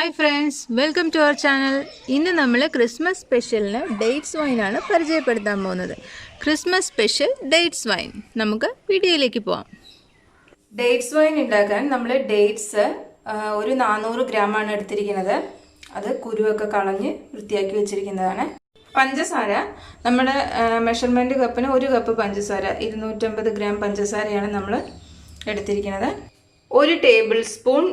Hi friends, welcome to our channel. ഇന്ന് നമ്മൾ Christmas സ്പെഷ്യലിന് ഡേറ്റ്സ് വൈനാണ് പരിചയപ്പെടുത്താൻ പോകുന്നത്. Christmas special dates wine. നമുക്ക് വീഡിയോയിലേക്ക് പോവാം. ഡേറ്റ്സ് വൈൻ ഉണ്ടാക്കാൻ നമ്മൾ ഡേറ്റ്സ് ഒരു 400 ഗ്രാമാണ് എടുത്തിരിക്കുന്നത്. അത് കുരുവൊക്കെ കളഞ്ഞ് വൃത്തിയാക്കി വെച്ചിരിക്കുന്നതാണ്. പഞ്ചസാര നമ്മുടെ മെഷർമെൻറ്റ് കപ്പിന് 1 കപ്പ് പഞ്ചസാര, 250 ഗ്രാം പഞ്ചസാരയാണ് നമ്മൾ എടുത്തിരിക്കുന്നത്. 1 ടേബിൾ സ്പൂൺ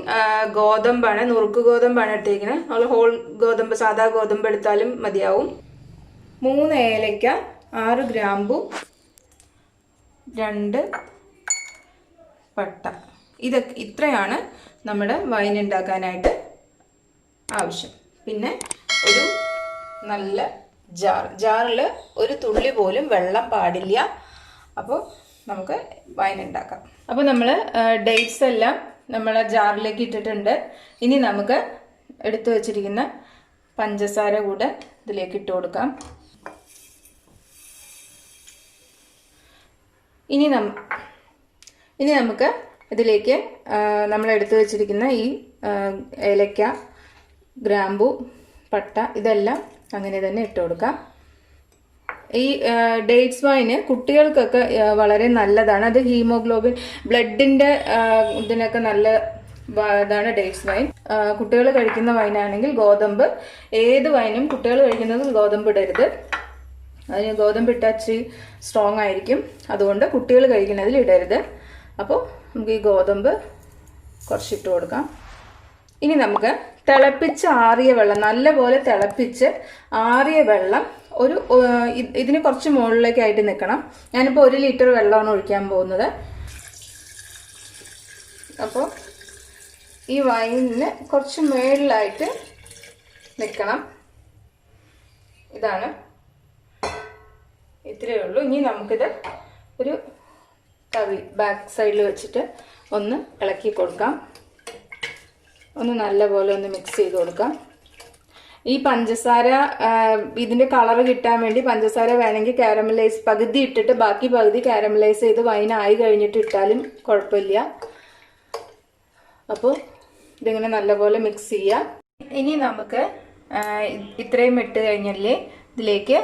ഗോതമ്പാണ്, നുറുക്ക് ഗോതമ്പാണ് എടുത്തിരിക്കുന്നത്. നമ്മൾ ഹോൾ ഗോതമ്പ്, സാധാ ഗോതമ്പ് എടുത്താലും മതിയാവും. 3 ഏലക്ക, 6 ഗ്രാമ്പു, 2 പട്ട. ഇത്രയാണ് നമ്മുടെ വൈൻ ഉണ്ടാക്കാനായിട്ട് ആവശ്യം. പിന്നെ ഒരു നല്ല ജാറിൽ ഒരു തുള്ളി പോലും വെള്ളം പാടില്ല. അപ്പോൾ നമുക്ക് വൈൻ ഉണ്ടാക്കാം. അപ്പോൾ നമ്മൾ ഡേറ്റ്സ് എല്ലാം നമ്മൾ ജാറിലേക്ക് ഇട്ടിട്ടുണ്ട്. ഇനി നമുക്ക് എടുത്തു വച്ചിരിക്കുന്ന പഞ്ചസാര കൂടെ ഇതിലേക്ക് ഇട്ട് കൊടുക്കാം. ഇനി നമുക്ക് ഇതിലേക്ക് നമ്മൾ എടുത്തു വച്ചിരിക്കുന്ന ഈ ഏലക്ക, ഗ്രാമ്പു, പട്ട ഇതെല്ലാം അങ്ങനെ തന്നെ ഇട്ട് കൊടുക്കാം. ഈ ഡേറ്റ്സ് വൈന് കുട്ടികൾക്കൊക്കെ വളരെ നല്ലതാണ്. അത് ഹീമോഗ്ലോബിൻ, ബ്ലഡിൻ്റെ ഇതിനൊക്കെ നല്ല ഇതാണ് ഡേറ്റ്സ് വൈൻ. കുട്ടികൾ കഴിക്കുന്ന വൈനാണെങ്കിൽ ഗോതമ്പ്, ഏത് വൈനും കുട്ടികൾ കഴിക്കുന്നത് ഗോതമ്പ് ഇടരുത്. അതിന് ഗോതമ്പ് ഇട്ടാൽ ഇച്ചിരി സ്ട്രോങ് ആയിരിക്കും. അതുകൊണ്ട് കുട്ടികൾ കഴിക്കുന്നതിൽ ഇടരുത്. അപ്പോൾ നമുക്ക് ഈ ഗോതമ്പ് കുറച്ചിട്ട് കൊടുക്കാം. ഇനി നമുക്ക് തിളപ്പിച്ച് ആറിയ വെള്ളം, നല്ലപോലെ തിളപ്പിച്ച് ആറിയ വെള്ളം ഇതിന് കുറച്ച് മുകളിലേക്കായിട്ട് നിൽക്കണം. ഞാനിപ്പോൾ 1 ലിറ്റർ വെള്ളമാണ് ഒഴിക്കാൻ പോകുന്നത്. അപ്പോൾ ഈ വൈനിന് കുറച്ച് മുകളിലായിട്ട് നിൽക്കണം. ഇതാണ്, ഇത്രയേ ഉള്ളൂ. ഇനി നമുക്കിത് ഒരു തവി ബാക്ക് സൈഡിൽ വെച്ചിട്ട് ഒന്ന് ഇളക്കി കൊടുക്കാം. ഒന്ന് നല്ലപോലെ ഒന്ന് മിക്സ് ചെയ്ത് കൊടുക്കാം. ഈ പഞ്ചസാര ഇതിൻ്റെ കളർ കിട്ടാൻ വേണ്ടി പഞ്ചസാര വേണമെങ്കിൽ കാരമലൈസ് പകുതി ഇട്ടിട്ട് ബാക്കി പകുതി കാരമലൈസ് ചെയ്ത് വൈനായി കഴിഞ്ഞിട്ട് ഇട്ടാലും കുഴപ്പമില്ല. അപ്പോൾ ഇതിങ്ങനെ നല്ലപോലെ മിക്സ് ചെയ്യാം. ഇനി നമുക്ക് ഇത്രയും ഇട്ട് കഴിഞ്ഞാലേ ഇതിലേക്ക്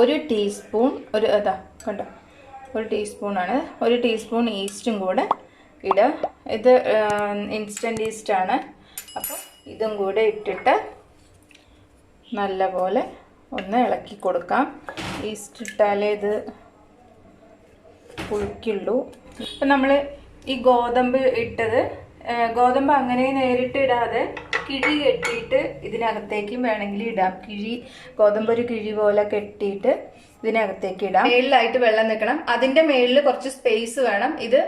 ഒരു ടീസ്പൂൺ, കണ്ടോ, 1 ടീസ്പൂണാണ്, 1 ടീസ്പൂൺ ഈസ്റ്റും കൂടെ ഇടുക. ഇത് ഇൻസ്റ്റൻറ്റ് ഈസ്റ്റാണ്. അപ്പോൾ ഇതും കൂടെ ഇട്ടിട്ട് നല്ലപോലെ ഒന്ന് ഇളക്കി കൊടുക്കാം. ഈസ്റ്റ് ഇട്ടാലേ ഇത് പുളിക്കുള്ളൂ. ഇപ്പം നമ്മൾ ഈ ഗോതമ്പ് ഇട്ടത്, ഗോതമ്പ് അങ്ങനെ നേരിട്ട് ഇടാതെ കിഴി കെട്ടിയിട്ട് ഇതിനകത്തേക്കും വേണമെങ്കിൽ ഇടാം. ഗോതമ്പ് ഒരു കിഴി പോലെ കെട്ടിയിട്ട് ഇതിനകത്തേക്ക് ഇടാം. മേളിലായിട്ട് വെള്ളം നിൽക്കണം. അതിൻ്റെ മേളിൽ കുറച്ച് സ്പേസ് വേണം. ഇത്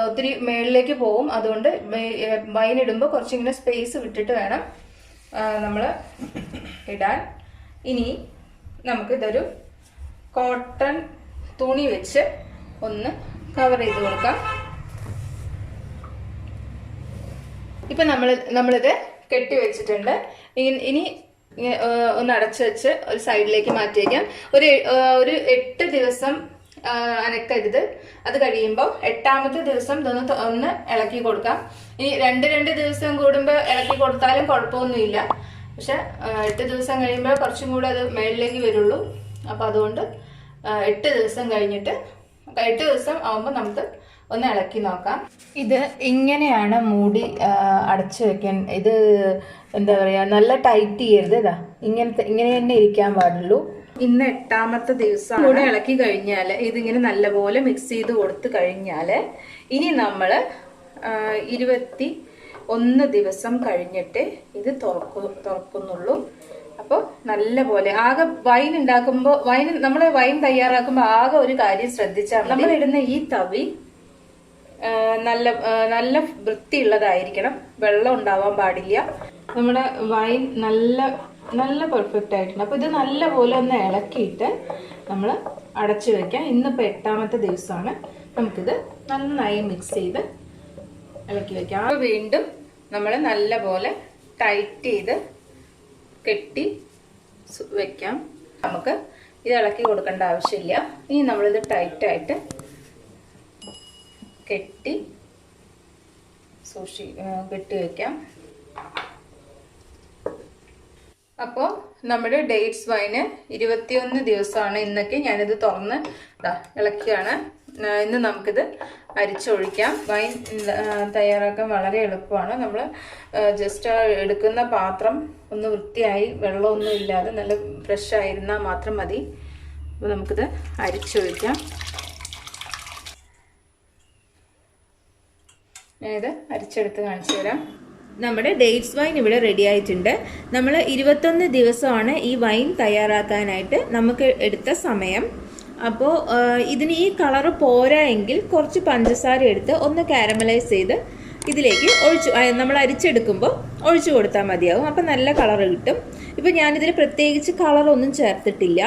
ഒത്തിരി മേളിലേക്ക് പോവും. അതുകൊണ്ട് വൈൻ ഇടുമ്പോൾ കുറച്ചിങ്ങനെ സ്പേസ് വിട്ടിട്ട് വേണം നമ്മൾ ഇടാൻ. ഇനി നമുക്കിതൊരു കോട്ടൺ തുണി വെച്ച് ഒന്ന് കവർ ചെയ്ത് കൊടുക്കാം. ഇപ്പം നമ്മളിത് കെട്ടി വെച്ചിട്ടുണ്ട്. ഇനി ഒന്ന് അടച്ചു വെച്ച് ഒരു സൈഡിലേക്ക് മാറ്റി വയ്ക്കാം. ഒരു 8 ദിവസം അനക്കരുത്. അത് കഴിയുമ്പോൾ 8ാമത്തെ ദിവസം ഒന്ന് ഇളക്കി കൊടുക്കാം. ഇനി 2 ദിവസം കൂടുമ്പോൾ ഇളക്കി കൊടുത്താലും കുഴപ്പമൊന്നുമില്ല. പക്ഷെ 8 ദിവസം കഴിയുമ്പോൾ കുറച്ചും കൂടെ അത് മേളിലേക്ക് വരുള്ളൂ. അപ്പം അതുകൊണ്ട് 8 ദിവസം കഴിഞ്ഞിട്ട് 8 ദിവസം ആകുമ്പോൾ നമുക്ക് ഒന്ന് ഇളക്കി നോക്കാം. ഇത് ഇങ്ങനെയാണ് മൂടി അടച്ചു വെക്കാൻ. ഇത് എന്താ പറയുക, നല്ല ടൈറ്റ് ചെയ്യരുത്. ഇങ്ങനെ തന്നെ ഇരിക്കാൻ പാടുള്ളൂ. ഇന്ന് 8ാമത്തെ ദിവസം കൂടെ ഇളക്കി കഴിഞ്ഞാൽ ഇതിങ്ങനെ നല്ലപോലെ മിക്സ് ചെയ്ത് കൊടുത്തു കഴിഞ്ഞാൽ ഇനി നമ്മൾ 21 ദിവസം കഴിഞ്ഞിട്ട് ഇത് തുറക്കുന്നുള്ളൂ. അപ്പോൾ നല്ലപോലെ ആകെ വൈൻ ഉണ്ടാക്കുമ്പോൾ നമ്മൾ വൈൻ തയ്യാറാക്കുമ്പോൾ ആകെ ഒരു കാര്യം ശ്രദ്ധിച്ചാൽ, നമ്മൾ ഇടുന്ന ഈ തവി നല്ല വൃത്തിയുള്ളതായിരിക്കണം. വെള്ളം ഉണ്ടാവാൻ പാടില്ല. നമ്മുടെ വൈൻ നല്ല പെർഫെക്റ്റ് ആയിട്ടുണ്ട്. അപ്പോൾ ഇത് നല്ലപോലെ ഒന്ന് ഇളക്കിയിട്ട് നമ്മൾ അടച്ചു വെക്കാം. ഇന്നിപ്പോൾ 8ാമത്തെ ദിവസമാണ്. നമുക്കിത് നന്നായി മിക്സ് ചെയ്ത് ഇളക്കി വെക്കാം. അപ്പോൾ വീണ്ടും നമ്മൾ നല്ലപോലെ ടൈറ്റ് ചെയ്ത് കെട്ടി വെക്കാം. നമുക്ക് ഇത് ഇളക്കി കൊടുക്കേണ്ട ആവശ്യമില്ല. ഇനി നമ്മളിത് ടൈറ്റായിട്ട് കെട്ടി കെട്ടി വെക്കാം. അപ്പോൾ നമ്മുടെ ഡേറ്റ്സ് വൈന് 21 ദിവസമാണ് ഇന്നൊക്കെ. ഞാനിത് തുറന്ന് ഇളക്കിയാണ്. ഇന്ന് നമുക്കിത് അരിച്ചൊഴിക്കാം. വൈൻ തയ്യാറാക്കാൻ വളരെ എളുപ്പമാണ്. നമ്മൾ ജസ്റ്റ് എടുക്കുന്ന പാത്രം ഒന്ന് വൃത്തിയായി വെള്ളമൊന്നും ഇല്ലാതെ നല്ല ഫ്രഷ് ആയിരുന്നാൽ മാത്രം മതി. അപ്പോൾ നമുക്കിത് അരിച്ചൊഴിക്കാം. ഞാനിത് അരിച്ചെടുത്ത് കാണിച്ചു തരാം. നമ്മുടെ ഡേറ്റ്സ് വൈൻ ഇവിടെ റെഡി ആയിട്ടുണ്ട്. നമ്മൾ 21 ദിവസമാണ് ഈ വൈൻ തയ്യാറാക്കാനായിട്ട് നമുക്ക് എടുത്ത സമയം. അപ്പോൾ ഇതിന് ഈ കളറ് പോരാ എങ്കിൽ കുറച്ച് പഞ്ചസാര എടുത്ത് ഒന്ന് കാരമലൈസ് ചെയ്ത് ഇതിലേക്ക് നമ്മൾ അരിച്ചെടുക്കുമ്പോൾ ഒഴിച്ചു കൊടുത്താൽ മതിയാവും. അപ്പം നല്ല കളറ് കിട്ടും. ഇപ്പം ഞാനിതിൽ പ്രത്യേകിച്ച് കളറൊന്നും ചേർത്തിട്ടില്ല.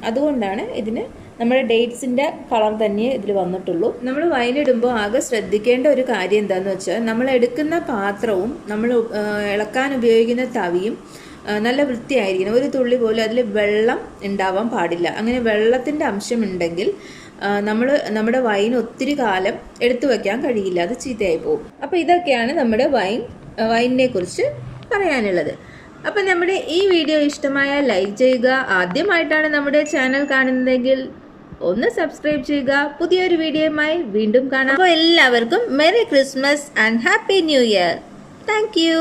അതുകൊണ്ടാണ് ഇതിന് നമ്മുടെ ഡേറ്റ്സിൻ്റെ കളർ തന്നെ ഇതിൽ വന്നിട്ടുള്ളൂ. നമ്മൾ വൈനിടുമ്പോൾ ആകെ ശ്രദ്ധിക്കേണ്ട ഒരു കാര്യം എന്താണെന്ന് വെച്ചാൽ നമ്മൾ എടുക്കുന്ന പാത്രവും നമ്മൾ ഇളക്കാൻ ഉപയോഗിക്കുന്ന തവിയും നല്ല വൃത്തിയായിരിക്കണം. ഒരു തുള്ളി പോലും അതിൽ വെള്ളം ഉണ്ടാവാൻ പാടില്ല. അങ്ങനെ വെള്ളത്തിൻ്റെ അംശം ഉണ്ടെങ്കിൽ നമ്മുടെ വൈൻ ഒത്തിരി കാലം എടുത്തു വയ്ക്കാൻ കഴിയില്ല, അത് ചീത്തയായി പോകും. അപ്പോൾ ഇതൊക്കെയാണ് നമ്മുടെ വൈനിനെ കുറിച്ച് പറയാനുള്ളത്. അപ്പം നമ്മുടെ ഈ വീഡിയോ ഇഷ്ടമായാൽ ലൈക്ക് ചെയ്യുക. ആദ്യമായിട്ടാണ് നമ്മുടെ ചാനൽ കാണുന്നതെങ്കിൽ ഒന്ന് സബ്സ്ക്രൈബ് ചെയ്യുക. പുതിയൊരു വീഡിയോയുമായി വീണ്ടും കാണാം. അപ്പോൾ എല്ലാവർക്കും merry Christmas and happy new year. Thank you.